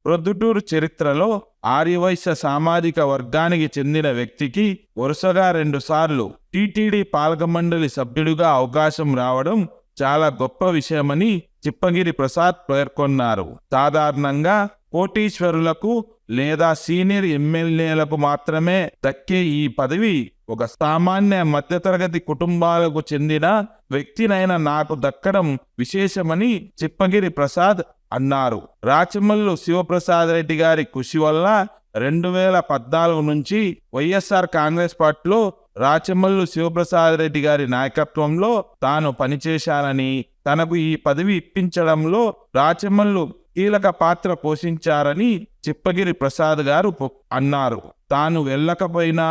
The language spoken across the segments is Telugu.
ప్రొద్దుటూరు చరిత్రలో ఆర్యవైశ్య సామాజిక వర్గానికి చెందిన వ్యక్తికి వరుసగా 2 సార్లు టీటీడీ పాలకమండలి సభ్యుడిగా అవకాశం రావడం చాలా గొప్ప విషయమని చిప్పగిరి ప్రసాద్ పేర్కొన్నారు. సాధారణంగా కోటీశ్వరులకు లేదా సీనియర్ ఎమ్మెల్యేలకు మాత్రమే దక్కే ఈ పదవి ఒక సామాన్య మధ్యతరగతి కుటుంబాలకు చెందిన వ్యక్తినైన నాకు దక్కడం విశేషమని చిప్పగిరి ప్రసాద్ అన్నారు. రాచమల్లు శివప్రసాద్ రెడ్డి గారి కృషి వల్ల 2014 నుంచి వైఎస్ఆర్ కాంగ్రెస్ పార్టీలో రాచమల్లు శివప్రసాద్ రెడ్డి గారి నాయకత్వంలో తాను పనిచేశానని, తనకు ఈ పదవి ఇప్పించడంలో రాచమల్లు కీలక పాత్ర పోషించారని చిప్పగిరి ప్రసాద్ గారు అన్నారు. తాను వెళ్ళకపోయినా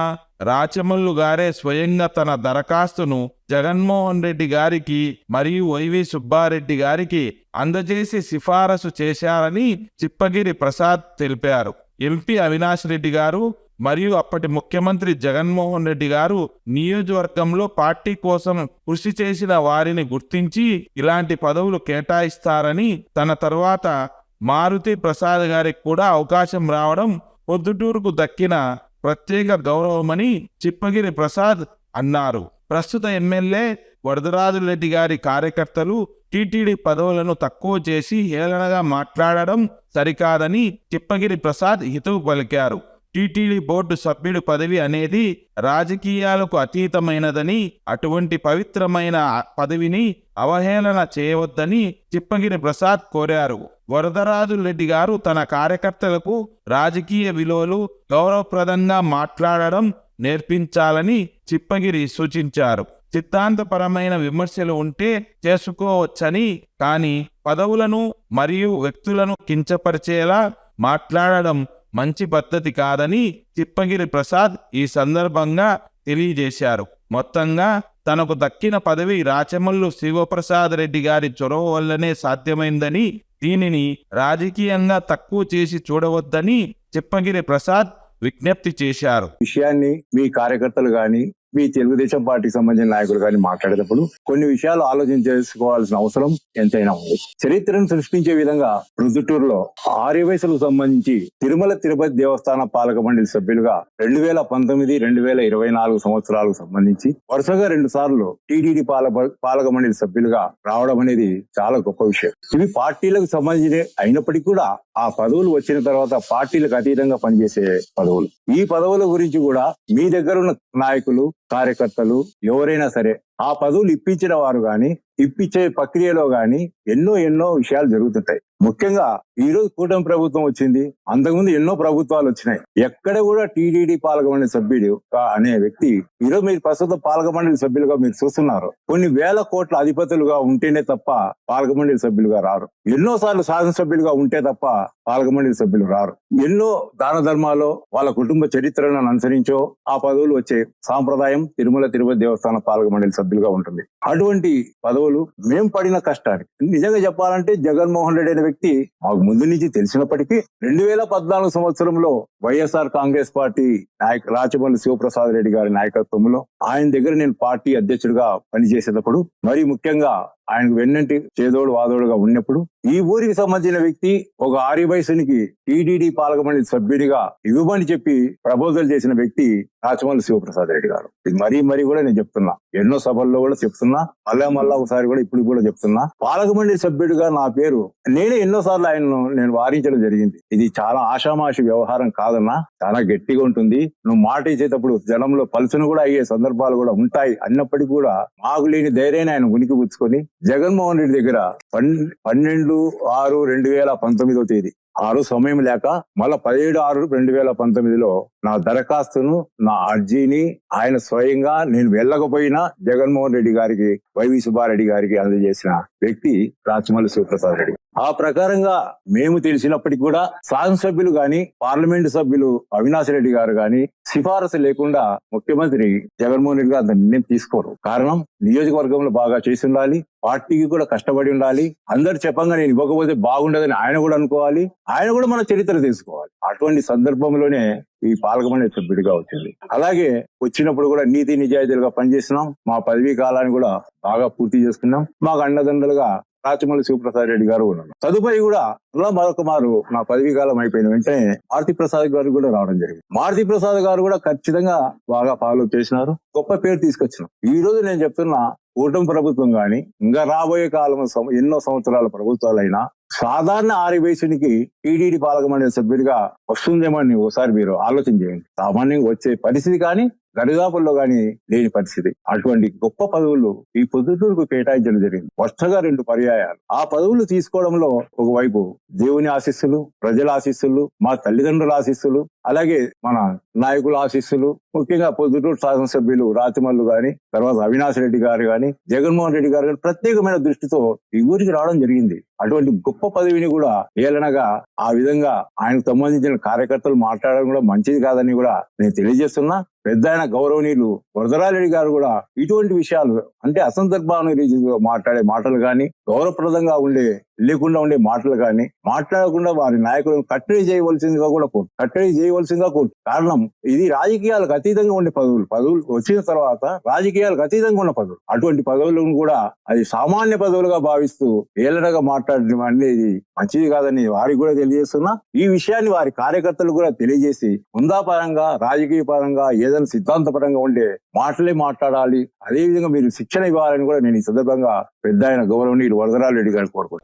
రాచమల్లు గారే స్వయంగా తన దరఖాస్తును జగన్మోహన్ రెడ్డి గారికి మరియు వైవి సుబ్బారెడ్డి గారికి అందజేసి సిఫారసు చేశారని చిప్పగిరి ప్రసాద్ తెలిపారు. ఎంపీ అవినాష్ రెడ్డి గారు మరియు అప్పటి ముఖ్యమంత్రి జగన్మోహన్ రెడ్డి గారు నియోజకవర్గంలో పార్టీ కోసం కృషి చేసిన వారిని గుర్తించి ఇలాంటి పదవులు కేటాయిస్తారని, తన తర్వాత మారుతి ప్రసాద్ గారికి కూడా అవకాశం రావడం పొద్దుటూరుకు దక్కిన ప్రత్యేక గౌరవమని చిప్పగిరి ప్రసాద్ అన్నారు. ప్రస్తుత ఎమ్మెల్యే వరదరాజురెడ్డి గారి కార్యకర్తలు టీటీడీ పదవులను తక్కువ చేసి హేళనగా మాట్లాడడం సరికాదని చిప్పగిరి ప్రసాద్ హితవు పలికారు. టీటీడీ బోర్డు సభ్యుడి పదవి అనేది రాజకీయాలకు అతీతమైనదని, అటువంటి పవిత్రమైన పదవిని అవహేళన చేయవద్దని చిప్పగిరి ప్రసాద్ కోరారు. వరదరాజురెడ్డి గారు తన కార్యకర్తలకు రాజకీయ విలువలు గౌరవప్రదంగా మాట్లాడడం నేర్పించాలని చిప్పగిరి సూచించారు. సిద్ధాంతపరమైన విమర్శలు ఉంటే చేసుకోవచ్చని, కానీ పదవులను మరియు వ్యక్తులను కించపరిచేలా మాట్లాడడం మంచి పద్ధతి కాదని చిప్పగిరి ప్రసాద్ ఈ సందర్భంగా తెలియజేశారు. మొత్తంగా తనకు దక్కిన పదవి రాచమల్లు శివప్రసాద్ రెడ్డి గారి చొరవ వల్లనే సాధ్యమైందని, దీనిని రాజకీయంగా తక్కువ చేసి చూడవద్దని చిప్పగిరి ప్రసాద్ విజ్ఞప్తి చేశారు. విషయాన్ని మీ కార్యకర్తలు గాని, మీ తెలుగుదేశం పార్టీకి సంబంధించిన నాయకులు కానీ మాట్లాడేటప్పుడు కొన్ని విషయాలు ఆలోచన చేసుకోవాల్సిన అవసరం ఎంతైనా ఉంది. చరిత్రను సృష్టించే విధంగా ప్రొద్దుటూరులో ఆర్యవైశ్యులకు సంబంధించి తిరుమల తిరుపతి దేవస్థాన పాలక మండలి సభ్యులుగా 2019, 2024 సంవత్సరాలకు సంబంధించి వరుసగా 2 సార్లు టీటీడీ పాలక మండలి సభ్యులుగా రావడం అనేది చాలా గొప్ప విషయం. ఇవి పార్టీలకు సంబంధించి అయినప్పటికీ కూడా ఆ పదవులు వచ్చిన తర్వాత పార్టీలకు అతీతంగా పనిచేసే పదవులు. ఈ పదవుల గురించి కూడా మీ దగ్గర ఉన్న నాయకులు, కార్యకర్తలు ఎవరైనా సరే ఆ పదవులు ఇప్పించిన వారు గాని, ఇప్పించే ప్రక్రియలో గాని ఎన్నో విషయాలు జరుగుతుంటాయి. ముఖ్యంగా ఈ రోజు కూటమి ప్రభుత్వం వచ్చింది, అంతకుముందు ఎన్నో ప్రభుత్వాలు వచ్చినాయి. ఎక్కడ కూడా టీటీడీ పాలక మండలి సభ్యుడు అనే వ్యక్తి ఈరోజు మీరు ప్రస్తుత పాలక మండలి సభ్యులుగా మీరు చూస్తున్నారు. కొన్ని వేల కోట్ల అధిపతులుగా ఉంటేనే తప్ప పాలక మండలి సభ్యులుగా రారు. ఎన్నో సార్లు శాసనసభ్యులుగా ఉంటే తప్ప పాలక మండలి సభ్యులు రారు. ఎన్నో దాన ధర్మాలు వాళ్ళ కుటుంబ చరిత్రను అనుసరించో ఆ పదవులు వచ్చే సాంప్రదాయం తిరుమల తిరుపతి దేవస్థాన పాలక మండలి సభ్యులుగా ఉంటుంది. అటువంటి పదవులు మేము పడిన కష్టానికి నిజంగా చెప్పాలంటే జగన్మోహన్ రెడ్డి అనే వ్యక్తి మాకు ముందు నుంచి తెలిసినప్పటికీ 2014 సంవత్సరంలో వైఎస్ఆర్ కాంగ్రెస్ పార్టీ రాచమల్లు శివప్రసాద్ రెడ్డి గారి నాయకత్వంలో ఆయన దగ్గర నేను పార్టీ అధ్యక్షుడిగా పనిచేసేటప్పుడు, మరి ముఖ్యంగా ఆయనకు వెన్నంటి చేదోడు వాదోడుగా ఉన్నప్పుడు ఈ ఊరికి సంబంధించిన వ్యక్తి ఒక ఆర్యవైశ్యునికి టీటీడీ పాలక మండలి సభ్యుడిగా ఇవ్వమని చెప్పి ప్రపోజల్ చేసిన వ్యక్తి రాచమల్లు శివప్రసాద్ రెడ్డి గారు. ఇది మరీ కూడా నేను చెప్తున్నా, ఎన్నో సభల్లో కూడా చెప్తున్నా, మళ్ళా ఒకసారి కూడా ఇప్పుడు కూడా చెప్తున్నా, పాలక మండలి సభ్యుడిగా నా పేరు నేనే ఎన్నోసార్లు ఆయనను నేను వారించడం జరిగింది. ఇది చాలా ఆషామాషి వ్యవహారం కాదన్నా, చాలా గట్టిగా ఉంటుంది. నువ్వు మాట ఇచ్చేటప్పుడు జనంలో పలుసును కూడా అయ్యే సందర్భాలు కూడా ఉంటాయి. అన్నప్పటికీ కూడా మాకు లేని ధైర్యాన్ని ఆయన ఉనికి పుచ్చుకొని జగన్మోహన్ రెడ్డి దగ్గర 12/6/2019 ఆ రోజు సమయం లేక మళ్ళా 17/6/2019 నా దరఖాస్తును, నా అర్జీని ఆయన స్వయంగా నేను వెళ్ళకపోయినా జగన్మోహన్ రెడ్డి గారికి, వైవి సుబ్బారెడ్డి గారికి అందజేసిన వ్యక్తి రాచమల్లు శివప్రసాద్ రెడ్డి. ఆ ప్రకారంగా మేము తెలిసినప్పటికీ కూడా శాసనసభ్యులు గాని, పార్లమెంటు సభ్యులు అవినాష్ రెడ్డి గారు గాని సిఫారసు లేకుండా ముఖ్యమంత్రి జగన్మోహన్ రెడ్డి గారు నిర్ణయం తీసుకోరు. కారణం నియోజకవర్గంలో బాగా చేసి ఉండాలి, పార్టీకి కూడా కష్టపడి ఉండాలి. అందరు చెప్పంగా నేను ఇవ్వకపోతే బాగుండదని ఆయన కూడా అనుకోవాలి, ఆయన కూడా మన చరిత్ర తెలుసుకోవాలి. అటువంటి సందర్భంలోనే ఈ పాలక మండలి సభ్యుడిగా వచ్చింది. అలాగే వచ్చినప్పుడు కూడా నీతి నిజాయితీలుగా పనిచేస్తున్నాం, మా పదవీ కాలాన్ని కూడా బాగా పూర్తి చేసుకున్నాం. మాకు అండదండలుగా రాచమల్లి శివప్రసాద్ రెడ్డి గారు ఉన్నారు. తదుపరి కూడా అలా మరొక మారు నా పదవీ కాలం అయిపోయిన వెంటనే మారుతి ప్రసాద్ గారు కూడా రావడం జరిగింది. మారుతి ప్రసాద్ గారు కూడా ఖచ్చితంగా బాగా ఫాలో చేసినారు, గొప్ప పేరు తీసుకొచ్చినారు. ఈ రోజు నేను చెప్తున్నా, కూటమి ప్రభుత్వం గాని ఇంకా రాబోయే కాలం ఎన్నో సంవత్సరాల ప్రభుత్వాలైనా సాధారణ ఆర్యవైశ్యునికి టీటీడీ పాలక మండలి సభ్యుడిగా వస్తుందేమని ఒకసారి మీరు ఆలోచన చేయండి. సామాన్యంగా వచ్చే పరిస్థితి కానీ దరిదాపుల్లో గాని లేని పరిస్థితి. అటువంటి గొప్ప పదవులు ఈ పొద్దుటూరుకు కేటాయించడం జరిగింది, వరుసగా 2 పర్యాయాలు. ఆ పదవులు తీసుకోవడంలో ఒకవైపు దేవుని ఆశీస్సులు, ప్రజల ఆశీస్సులు, మా తల్లిదండ్రుల ఆశీస్సులు, అలాగే మన నాయకుల ఆశీస్సులు, ముఖ్యంగా పొద్దుటూరు శాసనసభ్యులు రాచమల్లు గాని, తర్వాత అవినాష్ రెడ్డి గారు గాని, జగన్మోహన్ రెడ్డి గారు గాని ప్రత్యేకమైన దృష్టితో ఈ ఊరికి రావడం జరిగింది. అటువంటి గొప్ప పదవిని కూడా ఏలనగా ఆ విధంగా ఆయనకు సంబంధించిన కార్యకర్తలు మాట్లాడడం కూడా మంచిది కాదని కూడా నేను తెలియజేస్తున్నా. పెద్ద ఆయన గౌరవనీయులు వరదరాజరెడ్డి గారు కూడా ఇటువంటి విషయాలు అంటే అసందర్భానురీతిగా మాట్లాడే మాటలు గాని, గౌరవప్రదంగా లేకుండా ఉండే మాటలు కానీ మాట్లాడకుండా వారి నాయకులను కట్టడి చేయవలసిందిగా కోరుతూ కారణం ఇది రాజకీయాలకు అతీతంగా ఉండే పదవులు వచ్చిన తర్వాత రాజకీయాలకు అతీతంగా ఉన్న పదవులు. అటువంటి పదవులను కూడా అది సామాన్య పదవులుగా భావిస్తూ ఏలనగా మాట్లాడడం అనేది మంచిది కాదని వారికి కూడా తెలియజేస్తున్నా. ఈ విషయాన్ని వారి కార్యకర్తలు కూడా తెలియజేసి హుందాపరంగా, రాజకీయ పరంగా, ఏదైనా సిద్ధాంతపరంగా ఉండే మాటలే మాట్లాడాలి, అదేవిధంగా మీరు శిక్షణ ఇవ్వాలని కూడా నేను ఈ సందర్భంగా పెద్ద ఆయన గౌరవనీయులు వరదరాజరెడ్డి గారు కోరుకుంటున్నాను.